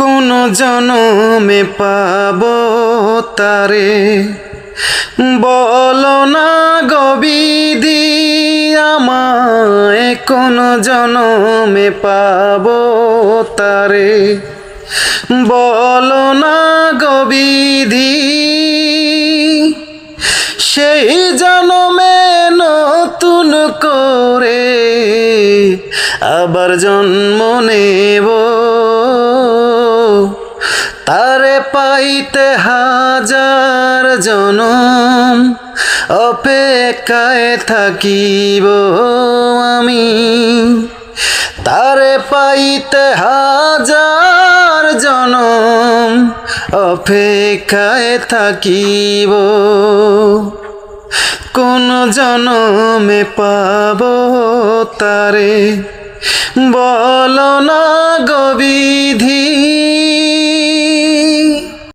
কোন জনমে পাবো তারে, বলো না গো বিধি আমায় কোন জনমে পাবো তারে, বলো না গো বিধি। সেই জনমে নতুন করে আবার জন্ম নেব, তারে পাইতে হাজার জনম অপেক্ষায় থাকিব আমি, তারে পাইতে হাজার জনম অপেক্ষায় থাকিব। কোন জনমে পাবো তারে, বলো না গো বিধি।